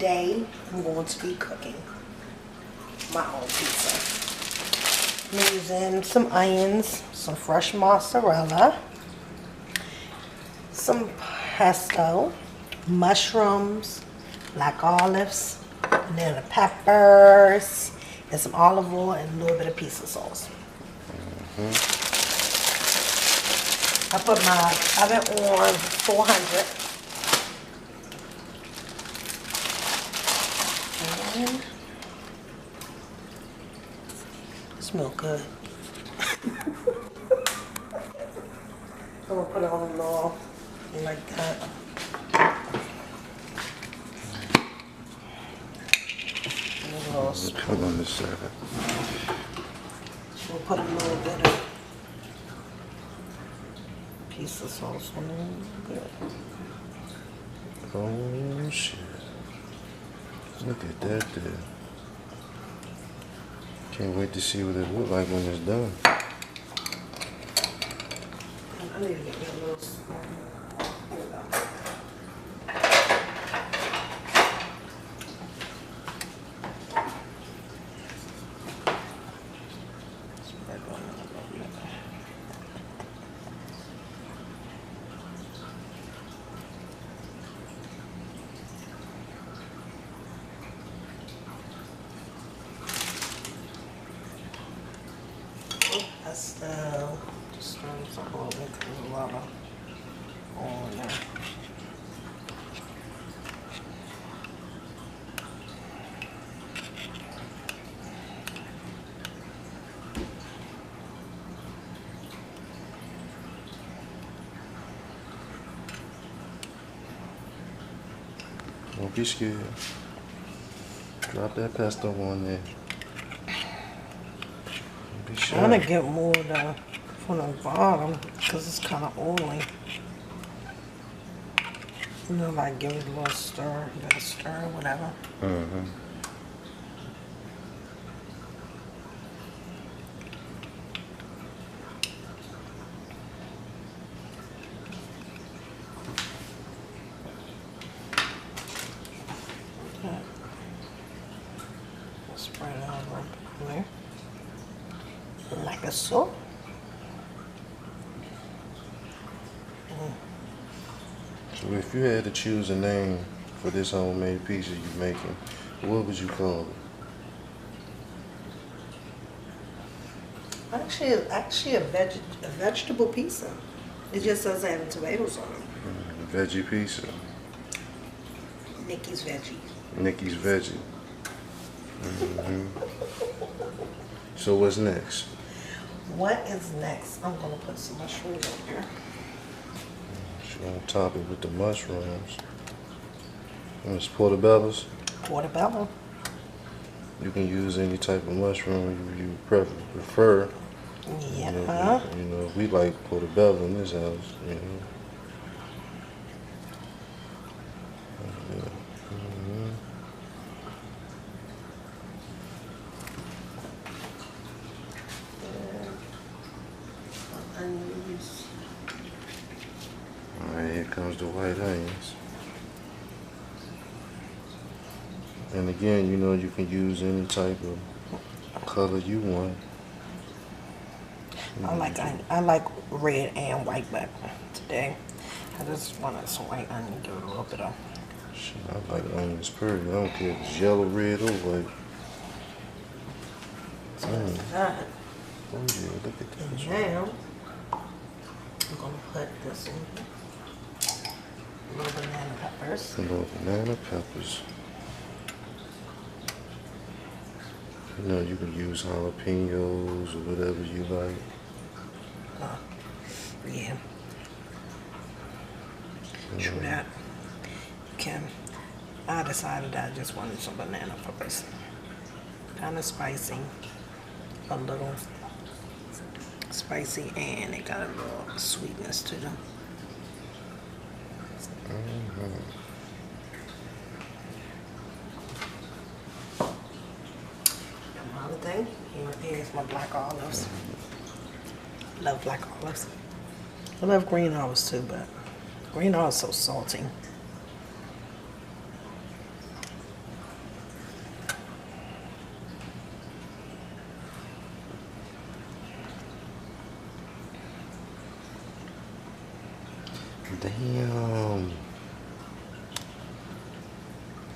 today I'm going to be cooking my own pizza. I'm using some onions, some fresh mozzarella, some pesto, mushrooms, black olives, and then the peppers, and some olive oil, and a little bit of pizza sauce. I put my oven on 400. And it smells good. I'm gonna put it on the low like that. Let's put on this side. We'll put a little bit of pizza sauce on it. Good. Oh shit. Look at that there. Can't wait to see what it looks like when it's done. I need to get me a little spoon. Here we go. Spread on it a little bit. Pesto. Just stir this up a little bit because there's a lot of oil in there. Don't be scared. Drop that pesto on there. I'm trying to get more from the bottom because it's kind of oily. You know, like give it a little stir, gotta stir, whatever. Okay. Spread it out a little bit there. Like a so. So if you had to choose a name for this homemade pizza you're making, what would you call it? Actually a vegetable pizza. It just doesn't have tomatoes on it. Veggie pizza. Nikki's Veggie. Nikki's Veggie. So what's next? What is next? I'm gonna put some mushrooms on here. She's gonna top it with the mushrooms. And it's portobellos. Portobello. You can use any type of mushroom you prefer. Yeah. You know, we like portobello in this house. You know. Onions. Alright, here comes the white onions. And again, you know, you can use any type of color you want. I like red and white, but today I just wanted some white onion, give it a little bit of. Shit, I like onions pretty. I don't care if it's yellow, red, or white. So that's that. Oh yeah, look at And that. now I'm gonna put this in here. A little banana peppers. Little banana peppers. You know, you can use jalapenos or whatever you like. Yeah. True that. You can. I decided I just wanted some banana peppers. Kind of spicy. A little spicy, and it got a little sweetness to them. Another thing, here's my black olives. Love black olives. I love green olives too, but green olives so salty. Damn.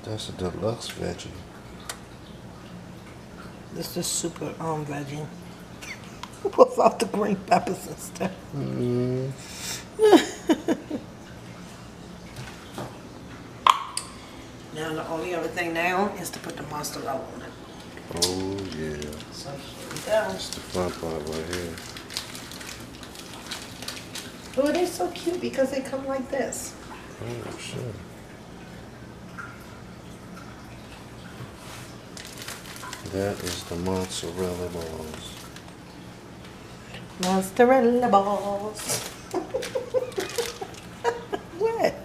That's a deluxe veggie. This is super veggie. Without the green peppers and stuff. Now the only other thing now is to put the mozzarella on it. Oh yeah. So here we go. That's the fun part right here. Oh, they're so cute because they come like this. Oh shit. That is the mozzarella balls. Mozzarella balls. What?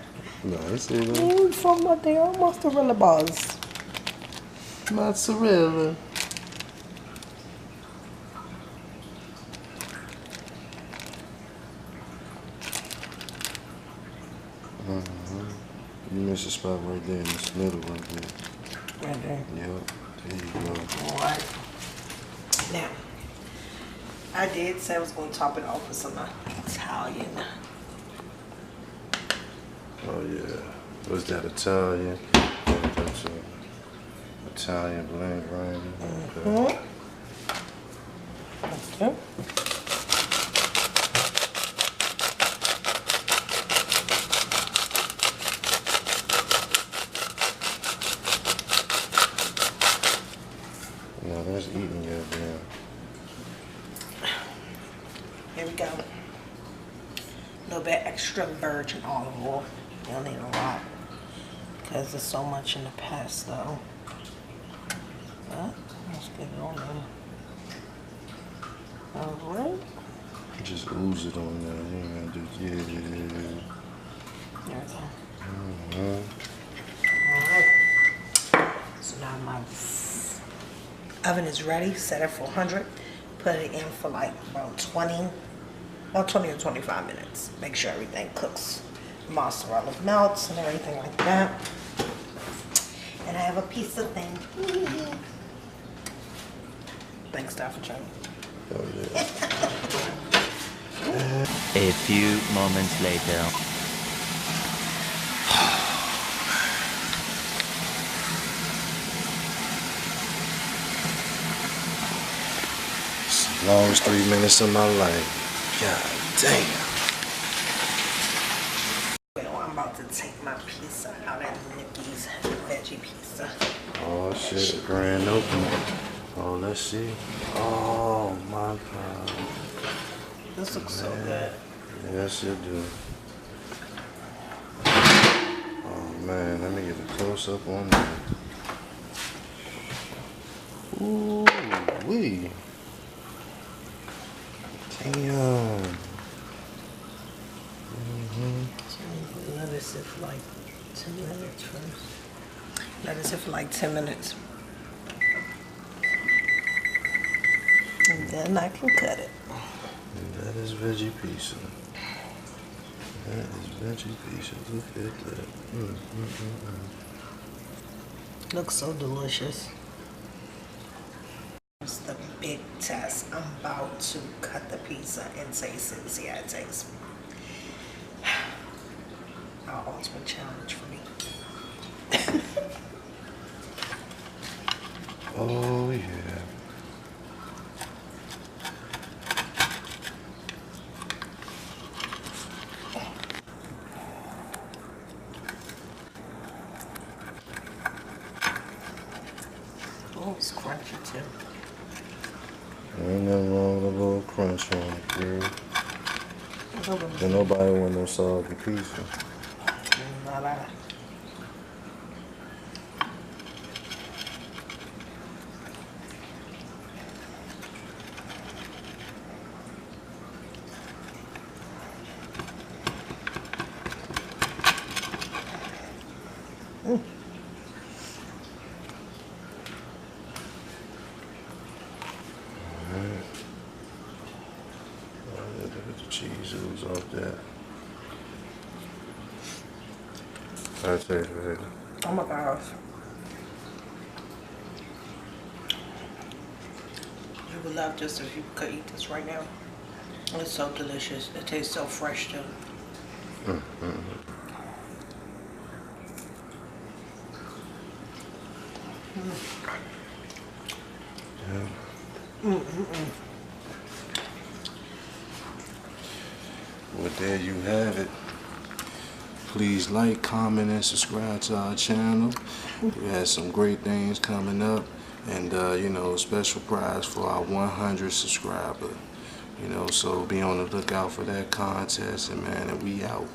No, I see them. From what they are mozzarella balls. Mozzarella. You missed a spot right there in this middle right there. Right there. Yep. There you go. Alright. Now, I did say I was going to top it off with some Italian. Oh yeah. Was that Italian? Yeah, that's a Italian blend grinder. Okay. Okay. Now that's eating your damn. Here we go. A little bit extra virgin olive oil. You don't need a lot because there's so much in the pesto. But let's get it on there. Alright. Just ooze it on there. You ain't gonna do There we go. Alright. So now my oven is ready. Set it for 100. Put it in for like about 20 or 25 minutes. Make sure everything cooks. Mozzarella melts and everything like that. And I have a piece of thing. Thanks, Dad, for trying. Oh yeah. A few moments later. It's the longest 3 minutes of my life. God damn. Well, I'm about to take my pizza out of Nikki's veggie pizza. Oh shit, grand opening. Oh, let's see. Oh my god. This looks so good. Yes, it do. Oh man, let me get a close up on that. Ooh, wee. Damn. So let it sit for like 10 minutes first. Let it sit for like 10 minutes. And then I can cut it. And that is veggie pizza. That is veggie pizza. Look at that. Looks so delicious. It's the big test. I'm about to cut the pizza and taste it and see how it tastes. Our ultimate challenge for me. Oh yeah. Oh, it's crunchy too. Ain't nothing wrong with a little crunch on it, girl. And nobody want no soggy pizza. Not I. Look at the cheese ooze off that. I'll tell you later. Oh my gosh. You would love this if you could eat this right now. It's so delicious. It tastes so fresh too. Well, there you have it. Please like, comment, and subscribe to our channel. We have some great things coming up, and you know, special prize for our 100 subscriber. You know, so be on the lookout for that contest, and man, and we out.